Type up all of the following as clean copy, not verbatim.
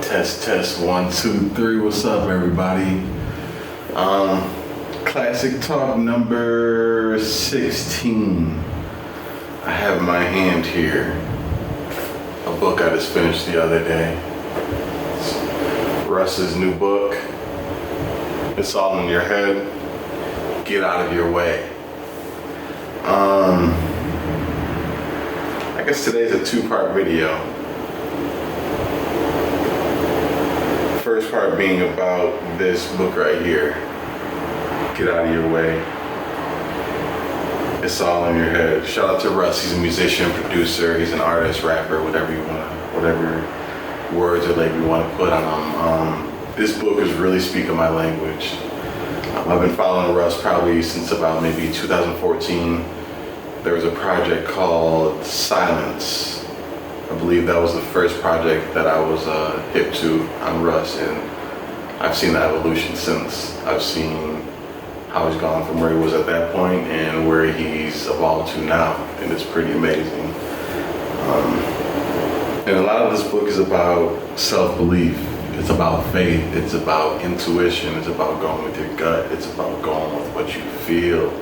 Test 1, 2, 3. What's up, everybody? Classik Talk number 16. I have in my hand here a book I just finished the other day. It's Russ's new book. It's all in your head. Get out of your way. I guess today's a two-part video. First part being about this book right here. Get out of your way. It's all in your head. Shout out to Russ. He's a musician, producer. He's an artist, rapper, whatever words or label you want to put on him. This book is really speaking my language. I've been following Russ probably since about maybe 2014. There was a project called Silence. I believe that was the first project that I was hip to on Russ, and I've seen the evolution since. I've seen how he's gone from where he was at that point and where he's evolved to now, and it's pretty amazing. And a lot of this book is about self-belief. It's about faith. It's about intuition. It's about going with your gut. It's about going with what you feel.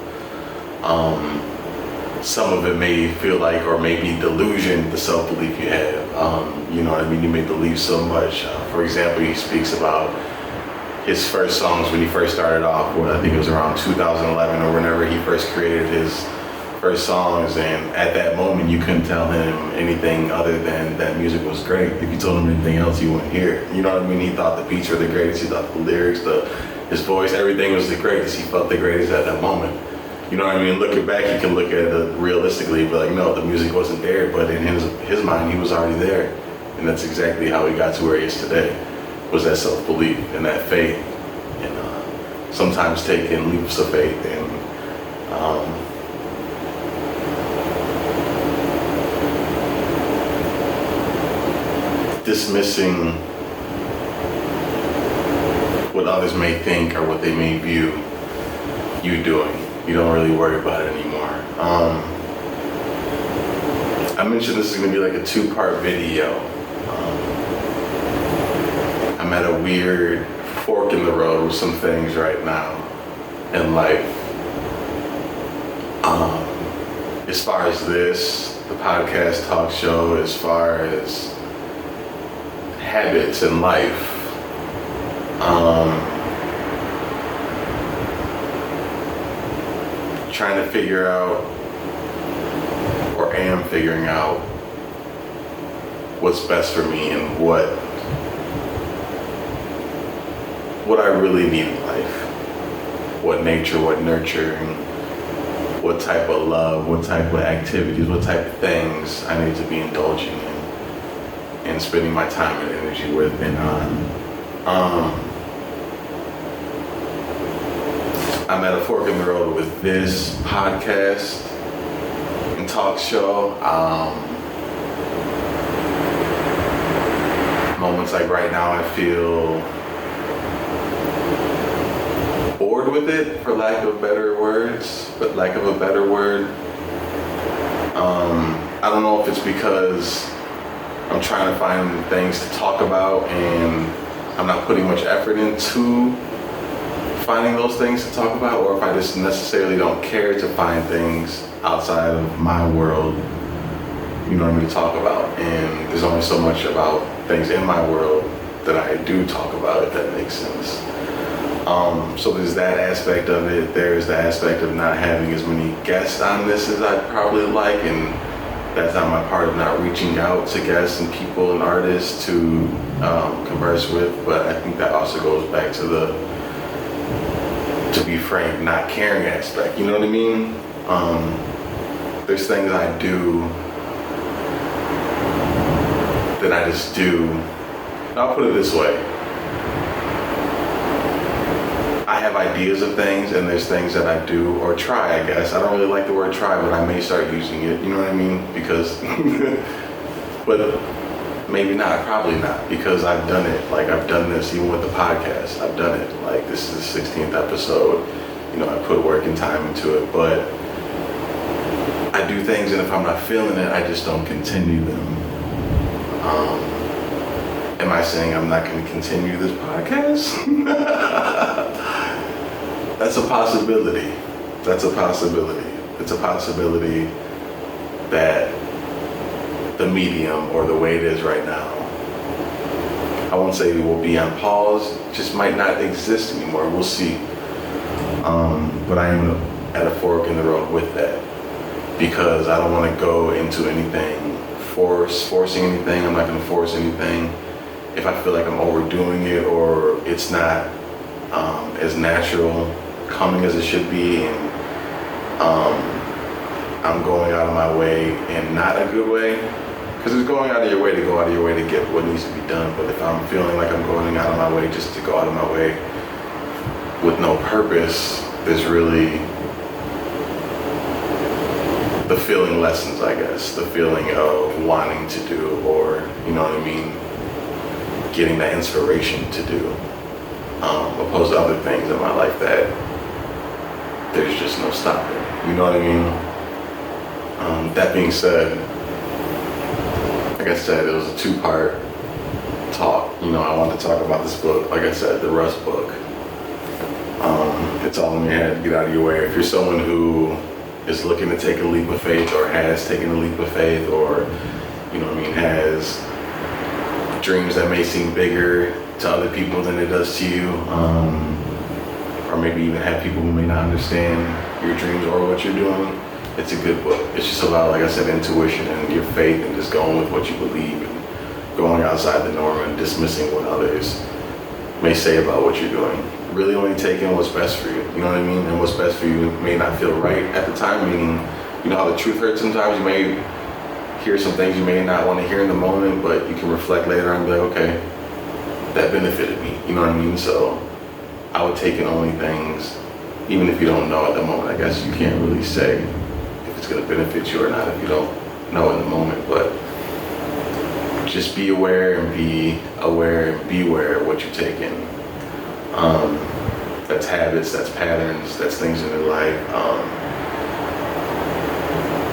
Some of it may feel like, or maybe delusion, the self-belief you have. You know what I mean? You may believe so much. For example, he speaks about his first songs when he first started off, I think it was around 2011 or whenever he first created his first songs, and at that moment you couldn't tell him anything other than that music was great. If you told him anything else, he wouldn't hear it. You know what I mean? He thought the beats were the greatest, he thought the lyrics, his voice, everything was the greatest. He felt the greatest at that moment. You know what I mean? Looking back, you can look at it realistically, but like, no, the music wasn't there, but in his mind, he was already there. And that's exactly how he got to where he is today, was that self-belief and that faith. And sometimes taking leaps of faith and dismissing what others may think or what they may view you doing. You don't really worry about it anymore. I mentioned this is gonna be like a two-part video. I'm at a weird fork in the road with some things right now in life. As far as this, the podcast talk show, as far as habits in life, trying to figure out, or am figuring out, what's best for me and what I really need in life. What nature, what nurturing, what type of love, what type of activities, what type of things I need to be indulging in and spending my time and energy with and on. I'm at a fork in the road with this podcast and talk show. Moments like right now, I feel bored with it, for lack of better words, but lack of a better word. I don't know if it's because I'm trying to find things to talk about and I'm not putting much effort into finding those things to talk about, or if I just necessarily don't care to find things outside of my world, you know what I mean, to talk about. And there's only so much about things in my world that I do talk about, if that makes sense. So there's that aspect of it. There's the aspect of not having as many guests on this as I'd probably like, and that's not my part of not reaching out to guests and people and artists to converse with. But I think that also goes back to to be frank, not caring aspect. You know what I mean? There's things I do that I just do. I'll put it this way. I have ideas of things, and there's things that I do or try, I guess. I don't really like the word try, but I may start using it. You know what I mean? Because, but maybe not, probably not, because I've done it. Like, I've done this even with the podcast. I've done it. Like, this is the 16th episode. You know, I put work and time into it, but I do things, and if I'm not feeling it, I just don't continue them. Am I saying I'm not going to continue this podcast? That's a possibility. That's a possibility. It's a possibility that the medium or the way it is right now, I won't say it will be on pause, just might not exist anymore. We'll see. But I am at a fork in the road with that because I don't want to go into anything forcing anything. I'm not going to force anything. If I feel like I'm overdoing it or it's not as natural coming as it should be, and I'm going out of my way in not a good way, because it's going out of your way to go out of your way to get what needs to be done. But if I'm feeling like I'm going out of my way just to go out of my way with no purpose, there's really the feeling lessens, I guess, the feeling of wanting to do, or you know what I mean, getting that inspiration to do, opposed to other things in my life that there's just no stopping. You know what I mean? That being said, like I said, it was a 2-part talk. You know, I wanted to talk about this book, like I said, the Russ book. It's all in your head, get out of your way. If you're someone who is looking to take a leap of faith or has taken a leap of faith, or, you know what I mean, has dreams that may seem bigger to other people than it does to you, or maybe even have people who may not understand your dreams or what you're doing, it's a good book. It's just about, like I said, intuition and your faith and just going with what you believe and going outside the norm and dismissing what others may say about what you're doing. Really only taking what's best for you, you know what I mean? And what's best for you may not feel right at the time, meaning, you know how the truth hurts sometimes? You may hear some things you may not want to hear in the moment, but you can reflect later on and be like, okay, that benefited me, you know what I mean? So I would take in only things, even if you don't know at the moment. I guess you can't really say if it's going to benefit you or not if you don't know in the moment, but just be aware and be aware and beware of what you take in. That's habits, that's patterns, that's things in your life.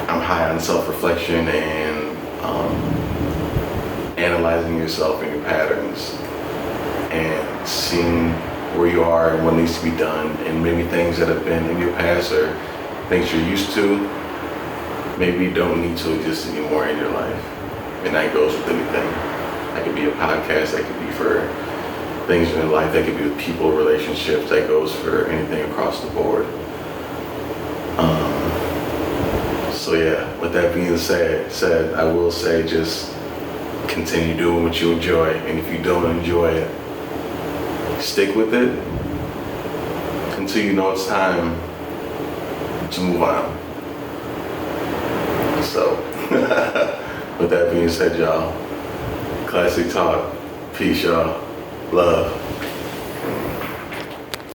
I'm high on self-reflection and analyzing yourself and your patterns and seeing where you are and what needs to be done, and maybe things that have been in your past or things you're used to maybe don't need to exist anymore in your life. And that goes with anything. That could be a podcast, that could be for things in your life, that could be with people, relationships, that goes for anything across the board. So yeah, with that being said, I will say just continue doing what you enjoy, and if you don't enjoy it, stick with it until you know it's time to move on. So, with that being said, y'all, Classik Talk, peace, y'all, love.